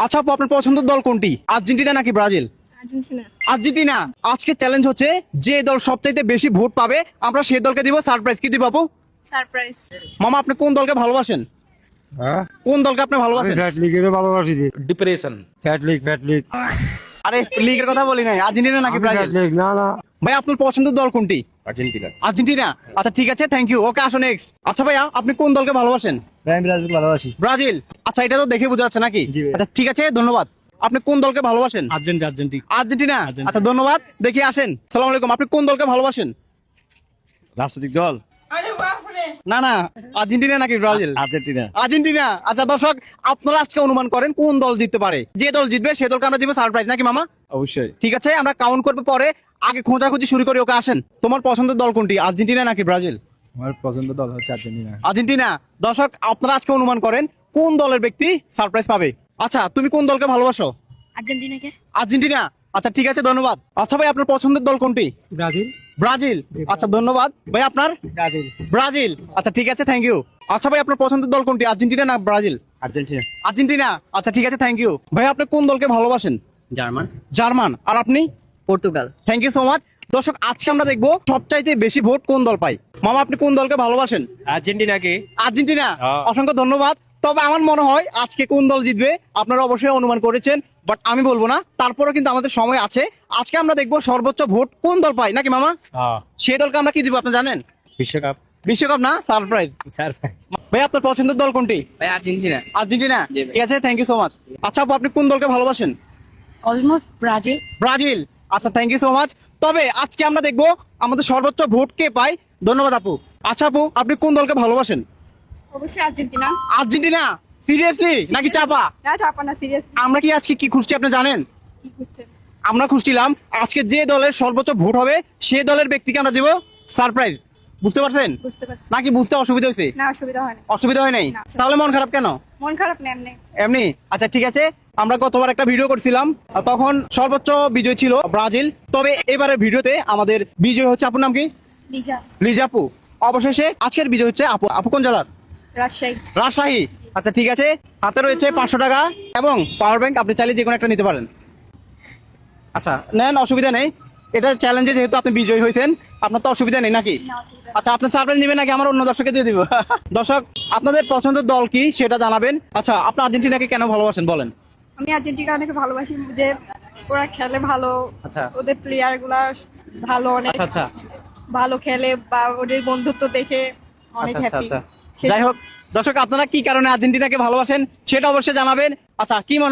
আচ্ছা আপু, আপনার পছন্দের দল কোনটি? আর্জেন্টিনা নাকি ব্রাজিল? আর্জেন্টিনা। আর্জেন্টিনা। আজকে চ্যালেঞ্জ হচ্ছে যে দল সবচাইতে বেশি ভোট পাবে আমরা সেই দলকে দিব সারপ্রাইজ। কি দিব আপু? সারপ্রাইজ। মামা, আপনি কোন দলকে ভালোবাসেন? হ্যাঁ কোন দলকে আপনি আমি ভালোবাসেন? ফ্যাট লিগেরও ভালোবাসি যে ডিপ্রেশন। ফ্যাট লিগ আরে লিগের কথা বলি নাই, আর্জেন্টিনা নাকি আমি ব্রাজিল? ফ্যাট লিগ না ভাই আপনার পছন্দের দল কোনটি? আর্জেন্টিনা। আর্জেন্টিনা। আচ্ছা ঠিক আছে, থ্যাংক ইউ। ওকে, আসো নেক্সট। আচ্ছা ভাইয়া, আপনি কোন দলকে ভালোবাসেন? আমি ব্রাজিল ভালোবাসি। ব্রাজিল। আচ্ছা এটা তো দেখে বোঝা যাচ্ছে নাকি? জি ভাই। আচ্ছা ঠিক আছে, ধন্যবাদ। আপনি কোন দলকে ভালোবাসেন? আর্জেন্টিনা। আচ্ছা ধন্যবাদ, দেখি আসেন। সালাম আলাইকুম, আপনি কোন দলকে ভালোবাসেন? রাজনৈতিক দল না না, আর্জেন্টিনা নাকি ব্রাজিল? আর্জেন্টিনা। আর্জেন্টিনা। আচ্ছা দর্শক, আপনারা আজকে অনুমান করেন কোন দল জিততে পারে। যে দল জিতবে সে দলকে আমরা দিব সারপ্রাইজ, নাকি মামা? অবশ্যই। ঠিক আছে, আমরা কাউন্ট করবো পরে, আগে খোঁজাখুঁজি শুরু করি। ওকে আসেন। তোমার পছন্দের দল কোনটি? আর্জেন্টিনা নাকি ব্রাজিল? আমার পছন্দের দল হচ্ছে আর্জেন্টিনা। আর্জেন্টিনা। দর্শক, আপনারা আজকে অনুমান করেন কোন দলের ব্যক্তি সারপ্রাইজ পাবে। আচ্ছা, তুমি কোন দলকে ভালোবাসো? আর্জেন্টিনাকে। আর্জেন্টিনা। আচ্ছা ঠিক আছে, ধন্যবাদ। আচ্ছা ভাই, আপনার পছন্দের দল কোনটি? ব্রাজিল। ব্রাজিল। আচ্ছা ধন্যবাদ ভাই। আপনার? ব্রাজিল। ব্রাজিল। আচ্ছা ঠিক আছে, থ্যাংক ইউ। আচ্ছা ভাই, আপনার পছন্দের দল কোনটি? আর্জেন্টিনা না ব্রাজিল? আর্জেন্টিনা। আর্জেন্টিনা। আচ্ছা ঠিক আছে, থ্যাংক ইউ ভাই। আপনি কোন দলকে ভালোবাসেন? জার্মান। জার্মান। আর আপনি? Portugal. Thank you so much. দর্শক, আজকে আমরা দেখবো সবচাইতে বেশি ভোট কোন দল পায়। মামা, আপনি কোন দলকে ভালোবাসেন? আর্জেন্টিনাকে। আর্জেন্টিনা। হ্যাঁ। অসংখ্য ধন্যবাদ। তবে আমার মনে হয় আজকে কোন দল জিতবে আপনারা অবশ্যই অনুমান করেছেন, বাট আমি বলবো না। তারপরে কিন্তু আমাদের সময় আছে। আজকে আমরা দেখবো সর্বোচ্চ ভোট কোন দল পায়, নাকি মামা? সেই দলকে আমরা কি দিব আপনি জানেন? বিশ্বকাপ। বিশ্বকাপ না, সারপ্রাইজ। ভাই আপনার পছন্দের দল কোনটি? ভাই আর্জেন্টিনা। আর্জেন্টিনা। জি ভাই। ঠিক আছে, থ্যাংক ইউ সো মাচ। আচ্ছা আপু, আপনি কোন দলকে ভালোবাসেন? Almost Brazil. ব্রাজিল। আচ্ছা থ্যাংক ইউ সো মাচ। তবে আজকে আমরা দেখবো আমাদের সর্বোচ্চ ভোট কে পায়। ধন্যবাদ আপু। আচ্ছা আপু, আপনি কোন দলকে ভালোবাসেন? অবশ্যই আর্জেন্টিনা। আর্জেন্টিনা। সিরিয়াসলি নাকি চাপা? না চাপা না, সিরিয়াস। আমরা কি আজকে কি খুঁজছি আপনি জানেন? কি করছেন? আমরা খুঁজছিলাম আজকে যে দলের সর্বোচ্চ ভোট হবে সে দলের ব্যক্তিকে আমরা দেব সারপ্রাইজ। বুঝতে পারছেন বুঝতে পারছি। নাকি বুঝতে অসুবিধা হয়েছে? না অসুবিধা হয় না। অসুবিধা হয় নাই? না। তাহলে মন খারাপ কেন? মন খারাপ না এমনি। এমনি? আচ্ছা ঠিক আছে, আমরা গতবার একটা ভিডিও করছিলাম, আর তখন সর্বোচ্চ বিজয় ছিল ব্রাজিল। তবে এবারের ভিডিওতে আমাদের বিজয় হচ্ছে, আপুর নাম কি? লিজা। লিজাপু। অবশেষে আজকের বিজয় হচ্ছে আপু। আপু কোন জেলার? রাজশাহী। রাজশাহী। আচ্ছা ঠিক আছে, হাতে রয়েছে 500 টাকা এবং পাওয়ার ব্যাংক। আপনি চাইলে যে কোনো একটা নিতে পারেন। আচ্ছা নেন, অসুবিধা নেই। এটা চ্যালেঞ্জে যেহেতু আপনি বিজয়ী হয়েছেন, আপনার তো অসুবিধা নেই নাকি? না অসুবিধা। আচ্ছা, আপনার সারপ্রাইজ নেবেন নাকি আমার অন্য দর্শককে দিয়ে দিব? দর্শক, আপনাদের পছন্দের দল কি সেটা জানাবেন। আচ্ছা, আপনি আর্জেন্টিনাকে কেন ভালোবাসেন বলেন? আমি আর্জেন্টিনা অনেক ভালোবাসি, যে ওরা খেলে ভালো। আচ্ছা। ওদের প্লেয়ার গুলা ভালো, অনেক আচ্ছা আচ্ছা ভালো খেলে, বা ওদের বন্ধুত্ব দেখে অনেক আচ্ছা হ্যাপি। আচ্ছা। যাই হোক দর্শক, আপনারা কি কারণে আর্জেন্টিনাকে ভালোবাসেন সেটা অবশ্যই জানাবেন। আচ্ছা, কি মনে হয়